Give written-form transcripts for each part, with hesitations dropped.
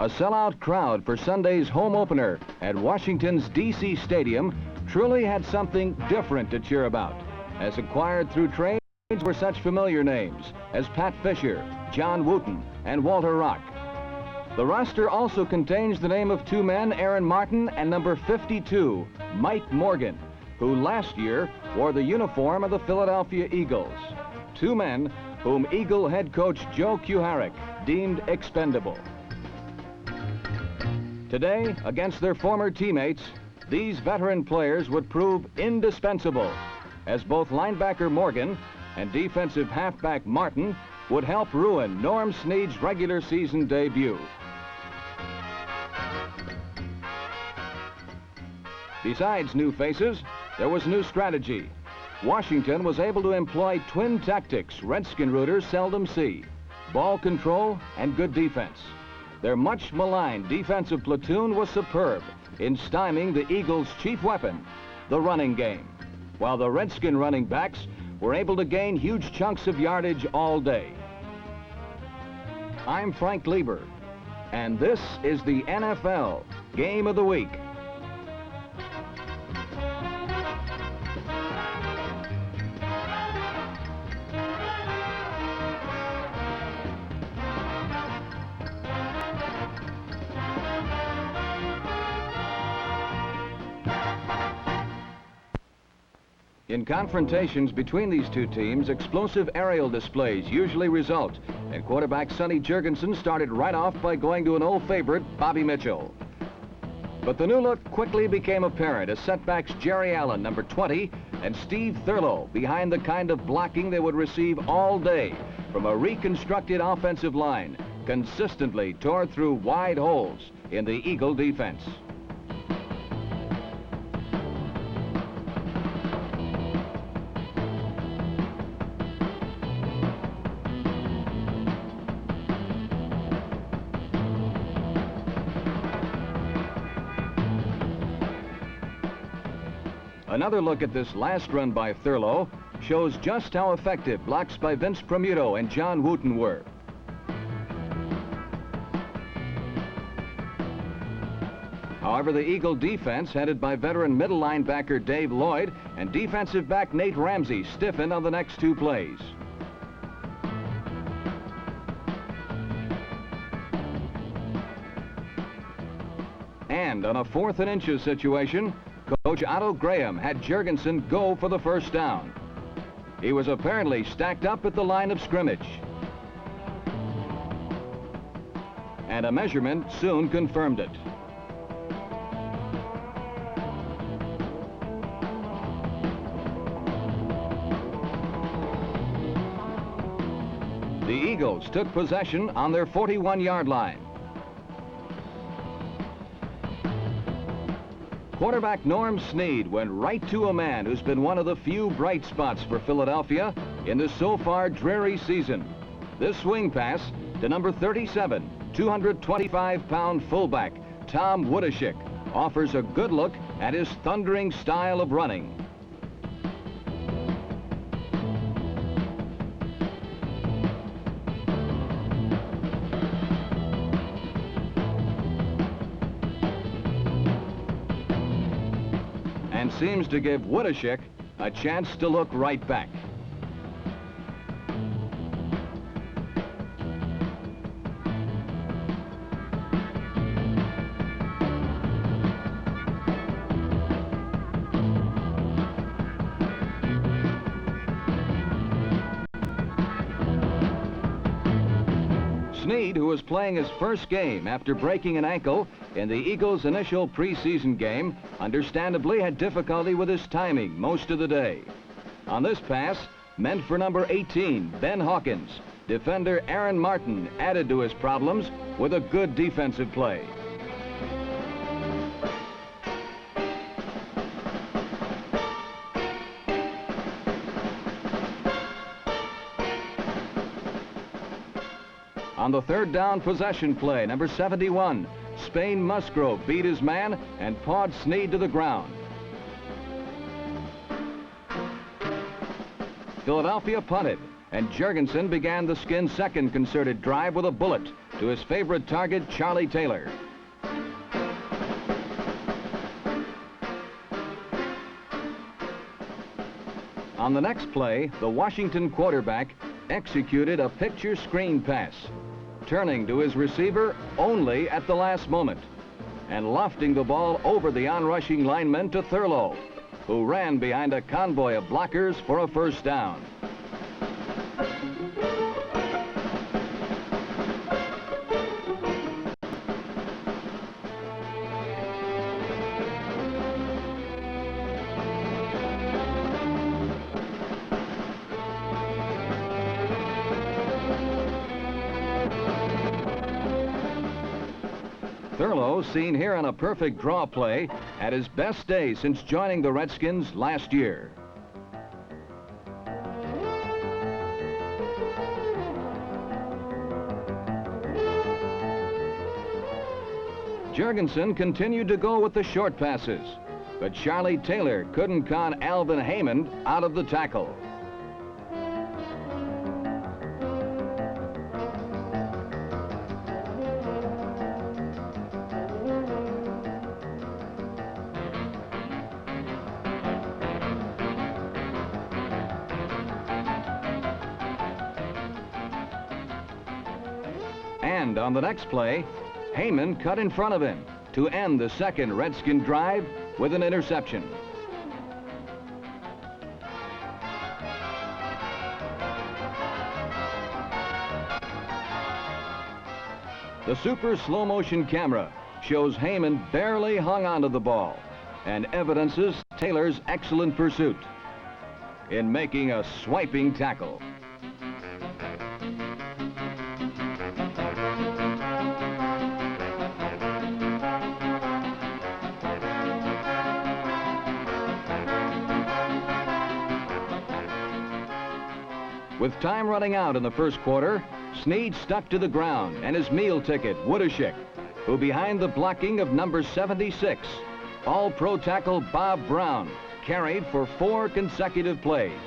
A sellout crowd for Sunday's home opener at Washington's D.C. Stadium truly had something different to cheer about, as acquired through trades were such familiar names as Pat Fisher, John Wooten, and Walter Rock. The roster also contains the name of two men, Aaron Martin and number 52, Mike Morgan, who last year wore the uniform of the Philadelphia Eagles. Two men whom Eagle head coach Joe Kuharich deemed expendable. Today, against their former teammates, these veteran players would prove indispensable, as both linebacker Morgan and defensive halfback Martin would help ruin Norm Snead's regular season debut. Besides new faces, there was new strategy. Washington was able to employ twin tactics Redskin rooters seldom see: ball control and good defense. Their much maligned defensive platoon was superb in stymieing the Eagles' chief weapon, the running game, while the Redskin running backs were able to gain huge chunks of yardage all day. I'm Frank Lieber, and this is the NFL Game of the Week. In confrontations between these two teams, explosive aerial displays usually result, and quarterback Sonny Jurgensen started right off by going to an old favorite, Bobby Mitchell. But the new look quickly became apparent as setbacks Jerry Allen, number 20, and Steve Thurlow behind the kind of blocking they would receive all day from a reconstructed offensive line consistently tore through wide holes in the Eagle defense. Another look at this last run by Thurlow shows just how effective blocks by Vince Premuto and John Wooten were. However, the Eagle defense, headed by veteran middle linebacker Dave Lloyd and defensive back Nate Ramsey, stiffened on the next two plays. And on a 4th and inches situation, Coach Otto Graham had Jurgensen go for the first down. He was apparently stacked up at the line of scrimmage. And a measurement soon confirmed it. The Eagles took possession on their 41-yard line. Quarterback Norm Snead went right to a man who's been one of the few bright spots for Philadelphia in the so far dreary season. This swing pass to number 37, 225-pound fullback Tom Wudashik offers a good look at his thundering style of running. And seems to give Wudashik a chance to look right back. Snead, who was playing his first game after breaking an ankle in the Eagles' initial preseason game, understandably had difficulty with his timing most of the day. On this pass, meant for number 18, Ben Hawkins, defender Aaron Martin added to his problems with a good defensive play. On the 3rd down possession play, number 71, Spain Musgrove beat his man and pawed Snead to the ground. Philadelphia punted, and Jurgensen began the Skins' second concerted drive with a bullet to his favorite target, Charlie Taylor. On the next play, the Washington quarterback executed a picture screen pass, turning to his receiver only at the last moment and lofting the ball over the onrushing lineman to Thurlow, who ran behind a convoy of blockers for a first down. Thurlow, seen here on a perfect draw play, had his best day since joining the Redskins last year. Jurgensen continued to go with the short passes, but Charlie Taylor couldn't con Alvin Heyman out of the tackle. And on the next play, Heyman cut in front of him to end the second Redskin drive with an interception. The super slow motion camera shows Heyman barely hung onto the ball and evidences Taylor's excellent pursuit in making a swiping tackle. With time running out in the first quarter, Snead stuck to the ground and his meal ticket, Woodashik, who behind the blocking of number 76, All-Pro tackle Bob Brown, carried for 4 consecutive plays.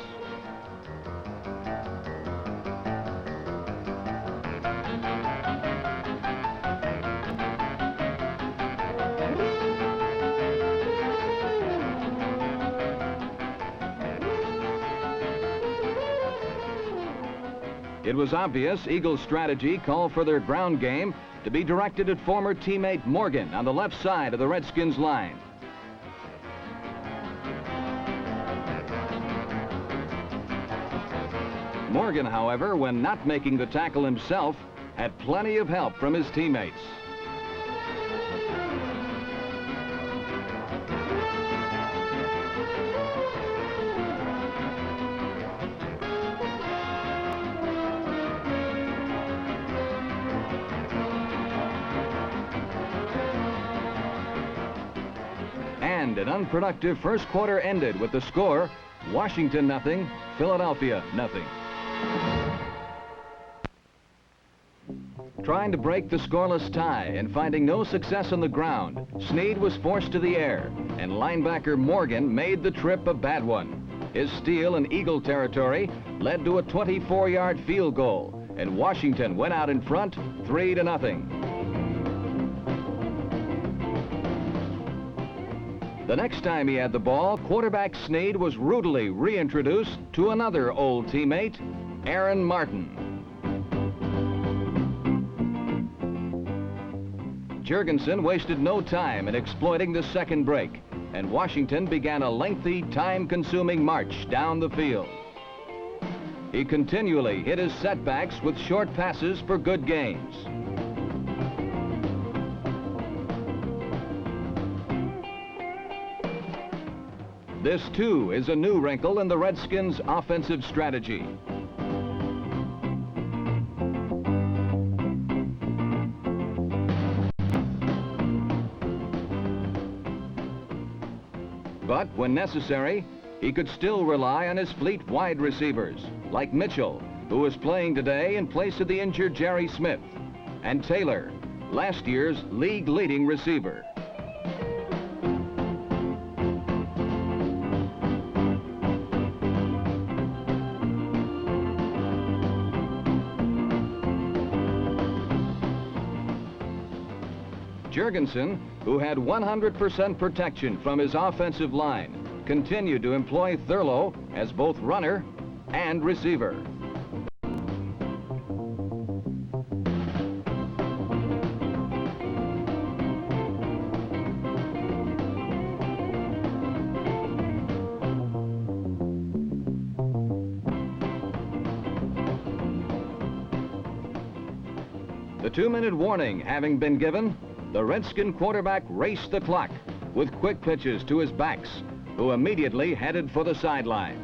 It was obvious Eagles' strategy called for their ground game to be directed at former teammate Morgan on the left side of the Redskins line. Morgan, however, when not making the tackle himself, had plenty of help from his teammates. And an unproductive first quarter ended with the score, Washington nothing, Philadelphia nothing. Trying to break the scoreless tie and finding no success on the ground, Snead was forced to the air, and linebacker Morgan made the trip a bad one. His steal in Eagle territory led to a 24-yard field goal, and Washington went out in front 3-0. The next time he had the ball, quarterback Snead was rudely reintroduced to another old teammate, Aaron Martin. Jurgensen wasted no time in exploiting the second break, and Washington began a lengthy, time-consuming march down the field. He continually hit his setbacks with short passes for good gains. This, too, is a new wrinkle in the Redskins' offensive strategy. But when necessary, he could still rely on his fleet wide receivers, like Mitchell, who was playing today in place of the injured Jerry Smith, and Taylor, last year's league-leading receiver. Jurgensen, who had 100% protection from his offensive line, continued to employ Thurlow as both runner and receiver. The 2-minute warning having been given, the Redskin quarterback raced the clock with quick pitches to his backs, who immediately headed for the sideline.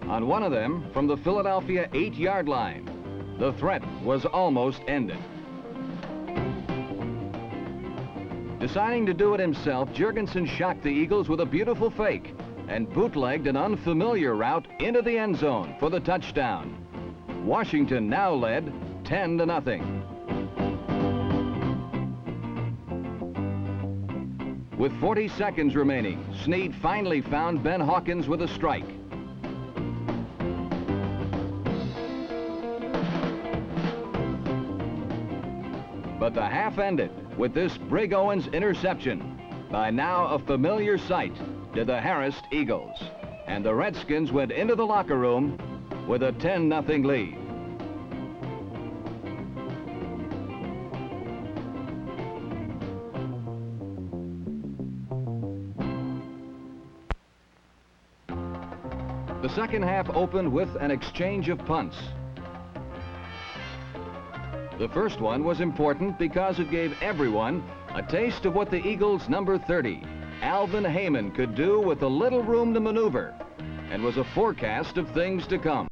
On one of them, from the Philadelphia 8-yard line, the threat was almost ended. Deciding to do it himself, Jurgensen shocked the Eagles with a beautiful fake and bootlegged an unfamiliar route into the end zone for the touchdown. Washington now led 10-0. With 40 seconds remaining, Snead finally found Ben Hawkins with a strike. But the half ended with this Brig Owens interception, by now a familiar sight to the harassed Eagles. And the Redskins went into the locker room with a 10-0 lead. The second half opened with an exchange of punts. The first one was important because it gave everyone a taste of what the Eagles' number 30, Alvin Heyman, could do with a little room to maneuver, and was a forecast of things to come.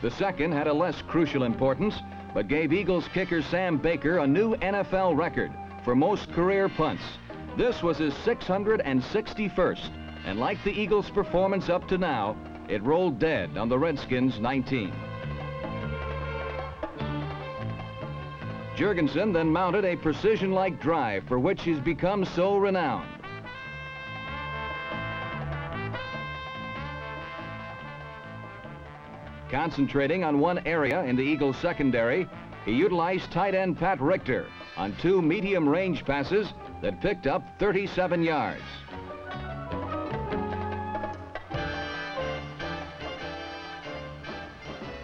The second had a less crucial importance, but gave Eagles kicker Sam Baker a new NFL record for most career punts. This was his 661st, and like the Eagles' performance up to now, it rolled dead on the Redskins' 19. Jurgensen then mounted a precision-like drive for which he's become so renowned. Concentrating on one area in the Eagles' secondary, he utilized tight end Pat Richter on 2 medium-range passes that picked up 37 yards.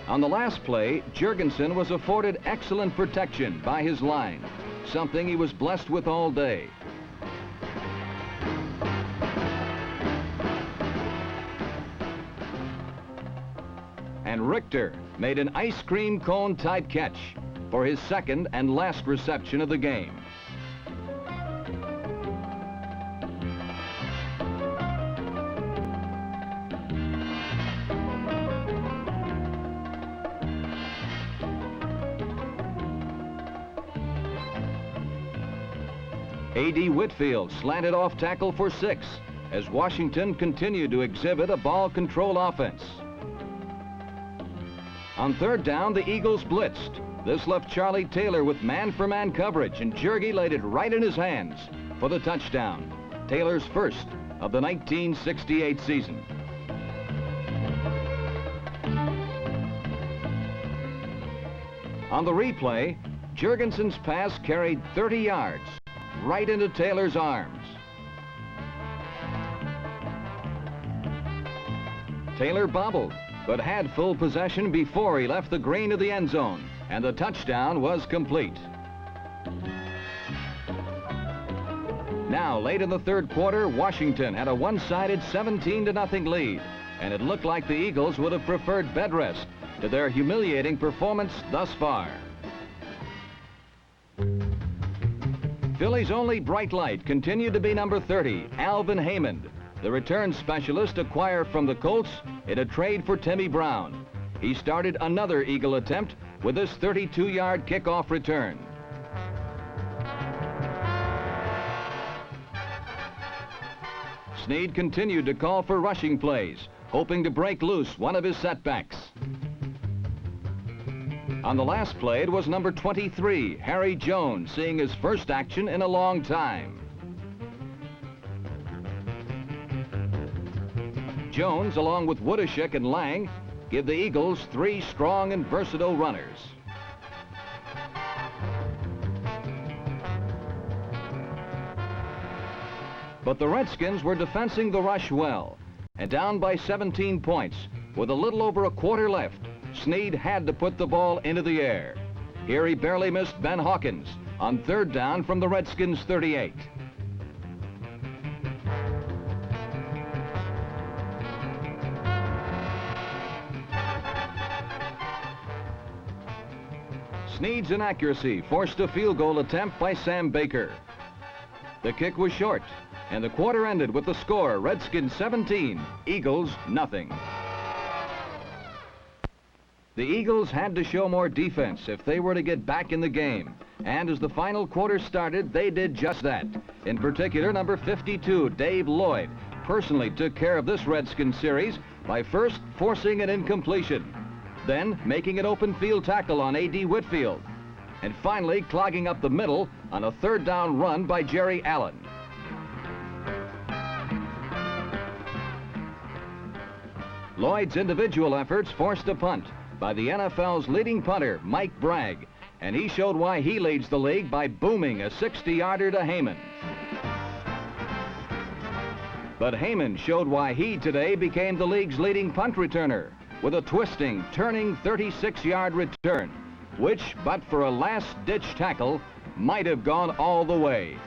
On the last play, Jurgensen was afforded excellent protection by his line, something he was blessed with all day. And Richter made an ice cream cone type catch for his second and last reception of the game. A.D. Whitfield slanted off tackle for 6 as Washington continued to exhibit a ball control offense. On third down, the Eagles blitzed. This left Charlie Taylor with man-for-man coverage, and Jurgie laid it right in his hands for the touchdown, Taylor's first of the 1968 season. On the replay, Jurgensen's pass carried 30 yards right into Taylor's arms. Taylor bobbled, but had full possession before he left the green of the end zone, and the touchdown was complete. Now, late in the third quarter, Washington had a one-sided 17-0 lead, and it looked like the Eagles would have preferred bed rest to their humiliating performance thus far. Philly's only bright light continued to be number 30, Alvin Heyman, the return specialist acquired from the Colts in a trade for Timmy Brown. He started another Eagle attempt with this 32-yard kickoff return. Snead continued to call for rushing plays, hoping to break loose one of his setbacks. On the last play, it was number 23, Harry Jones, seeing his first action in a long time. Jones, along with Woodishik and Lang, give the Eagles 3 strong and versatile runners. But the Redskins were defensing the rush well, and down by 17 points, with a little over a quarter left, Snead had to put the ball into the air. Here he barely missed Ben Hawkins on 3rd down from the Redskins' 38. Snead's inaccuracy forced a field goal attempt by Sam Baker. The kick was short, and the quarter ended with the score, Redskins 17, Eagles nothing. The Eagles had to show more defense if they were to get back in the game, and as the final quarter started, they did just that. In particular, number 52, Dave Lloyd, personally took care of this Redskins series by first forcing an incompletion, then making an open field tackle on A.D. Whitfield, and finally clogging up the middle on a 3rd down run by Jerry Allen. Lloyd's individual efforts forced a punt by the NFL's leading punter, Mike Bragg, and he showed why he leads the league by booming a 60-yarder to Heyman. But Heyman showed why he today became the league's leading punt returner with a twisting, turning 36-yard return, which, but for a last-ditch tackle, might have gone all the way.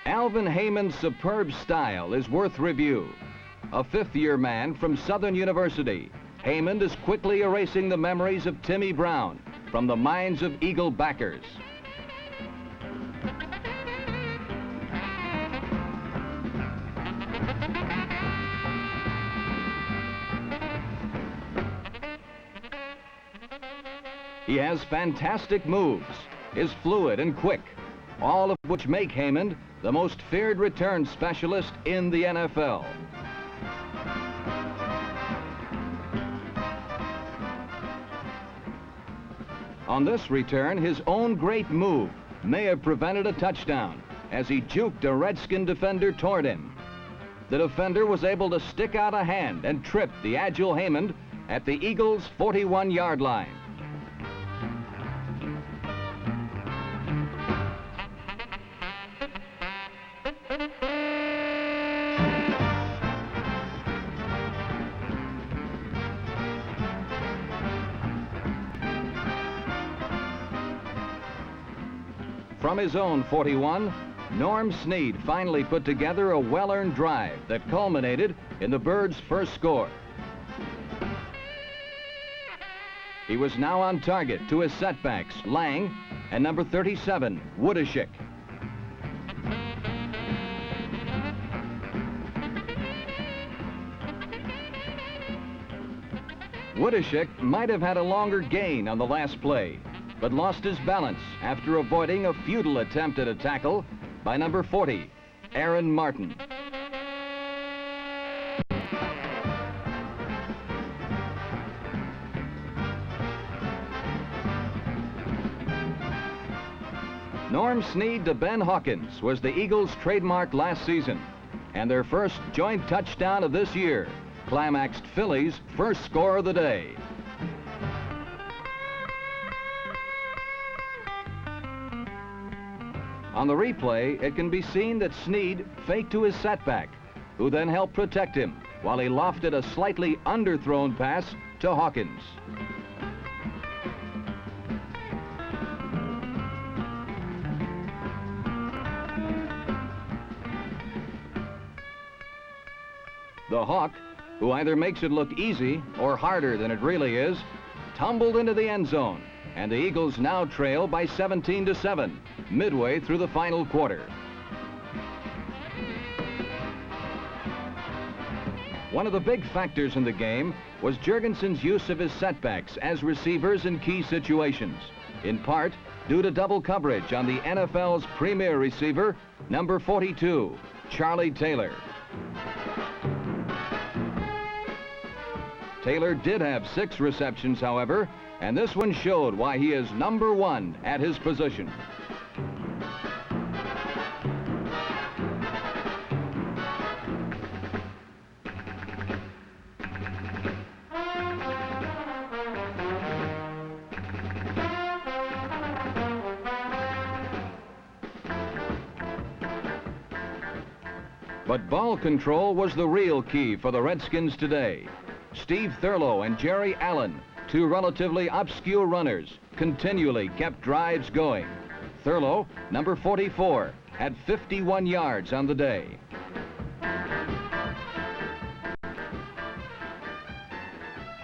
Alvin Heyman's superb style is worth review. A 5th-year man from Southern University, Heyman is quickly erasing the memories of Timmy Brown from the minds of Eagle backers. He has fantastic moves, is fluid and quick, all of which make Heyman the most feared return specialist in the NFL. On this return, his own great move may have prevented a touchdown as he juked a Redskin defender toward him. The defender was able to stick out a hand and trip the agile Heyman at the Eagles' 41-yard line. From his own 41, Norm Snead finally put together a well-earned drive that culminated in the Birds' first score. He was now on target to his setbacks, Lang, and number 37, Woodishik. Woodishik might have had a longer gain on the last play, but lost his balance after avoiding a futile attempt at a tackle by number 40, Aaron Martin. Norm Snead to Ben Hawkins was the Eagles' trademark last season, and their first joint touchdown of this year climaxed Philly's first score of the day. On the replay, it can be seen that Snead faked to his setback, who then helped protect him while he lofted a slightly underthrown pass to Hawkins. The Hawk, who either makes it look easy or harder than it really is, tumbled into the end zone, and the Eagles now trail by 17-7, midway through the final quarter. One of the big factors in the game was Jurgensen's use of his setbacks as receivers in key situations, in part due to double coverage on the NFL's premier receiver, number 42, Charlie Taylor. Taylor did have 6 receptions, however, and this one showed why he is number 1 at his position. But ball control was the real key for the Redskins today. Steve Thurlow and Jerry Allen, 2 relatively obscure runners, continually kept drives going. Thurlow, number 44, had 51 yards on the day.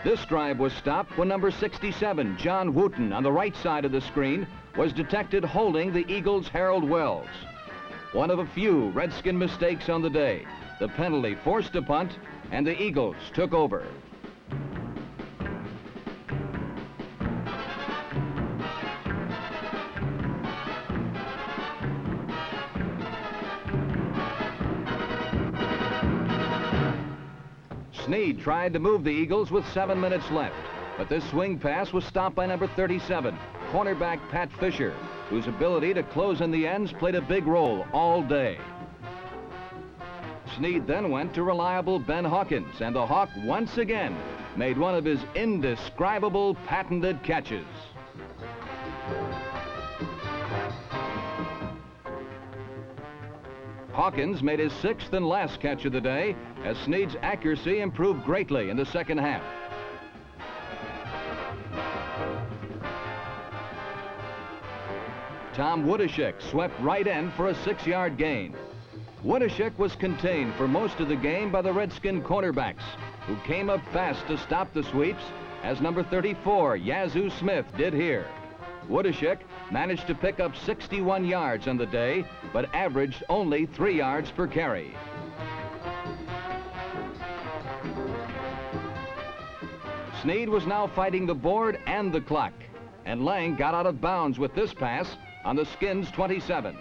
This drive was stopped when number 67, John Wooten, on the right side of the screen, was detected holding the Eagles' Harold Wells. One of a few Redskin mistakes on the day. The penalty forced a punt, and the Eagles took over. Snead tried to move the Eagles with 7 minutes left, but this swing pass was stopped by number 37, cornerback Pat Fisher, whose ability to close in the ends played a big role all day. Snead then went to reliable Ben Hawkins, and the Hawk once again made one of his indescribable patented catches. Hawkins made his 6th and last catch of the day, as Snead's accuracy improved greatly in the second half. Tom Woodishek swept right end for a 6-yard gain. Woodishek was contained for most of the game by the Redskin cornerbacks, who came up fast to stop the sweeps, as number 34, Yazoo Smith, did here. Woodishek managed to pick up 61 yards on the day, but averaged only 3 yards per carry. Snead was now fighting the board and the clock, and Lang got out of bounds with this pass on the Skins' 27.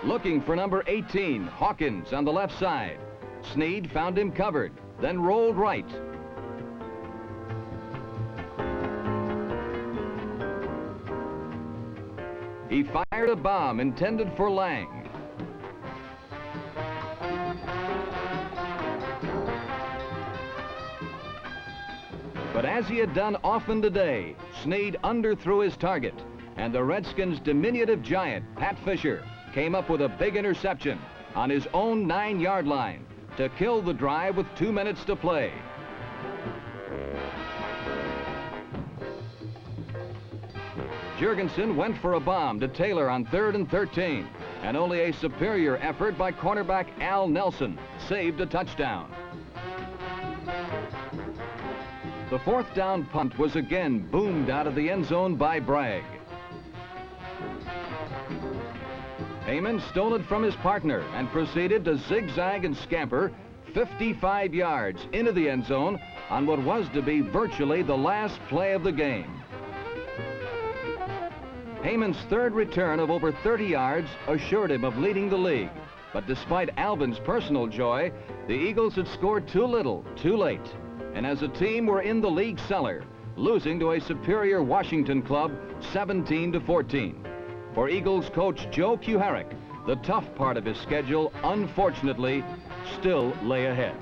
Looking for number 18, Hawkins, on the left side. Snead found him covered, then rolled right. He fired a bomb intended for Lang. But as he had done often today, Snead underthrew his target, and the Redskins' diminutive giant, Pat Fisher, came up with a big interception on his own 9-yard line to kill the drive with 2 minutes to play. Jurgensen went for a bomb to Taylor on 3rd and 13, and only a superior effort by cornerback Al Nelson saved a touchdown. The 4th down punt was again boomed out of the end zone by Bragg. Heyman stole it from his partner and proceeded to zigzag and scamper 55 yards into the end zone on what was to be virtually the last play of the game. Heyman's 3rd return of over 30 yards assured him of leading the league, but despite Alvin's personal joy, the Eagles had scored too little, too late, and as a team were in the league cellar, losing to a superior Washington club 17-14. For Eagles coach Joe Kuharich, the tough part of his schedule, unfortunately, still lay ahead.